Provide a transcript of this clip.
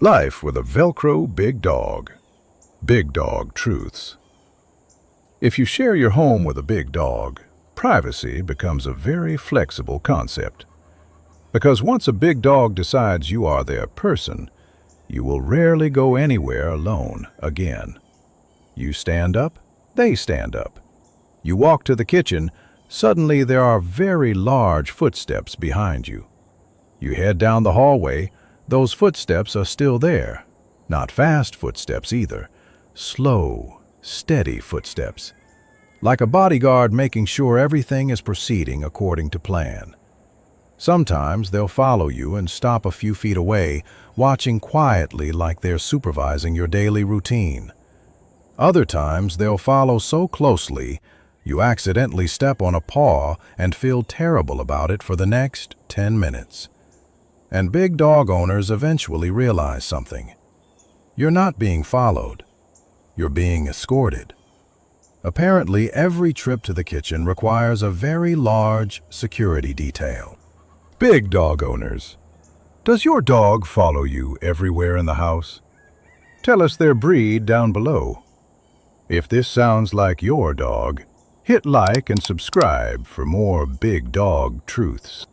Life with a Velcro Big Dog. Big Dog Truths. If you share your home with a big dog, privacy becomes a very flexible concept. Because once a big dog decides you are their person, you will rarely go anywhere alone again. You stand up, they stand up. You walk to the kitchen, suddenly there are very large footsteps behind you. You head down the hallway, those footsteps are still there. Not fast footsteps either. Slow, steady footsteps. Like a bodyguard making sure everything is proceeding according to plan. Sometimes they'll follow you and stop a few feet away, watching quietly like they're supervising your daily routine. Other times they'll follow so closely, you accidentally step on a paw and feel terrible about it for the next 10 minutes. And big dog owners eventually realize something. You're not being followed. You're being escorted. Apparently, every trip to the kitchen requires a very large security detail. Big dog owners, does your dog follow you everywhere in the house? Tell us their breed down below. If this sounds like your dog, hit like and subscribe for more big dog truths.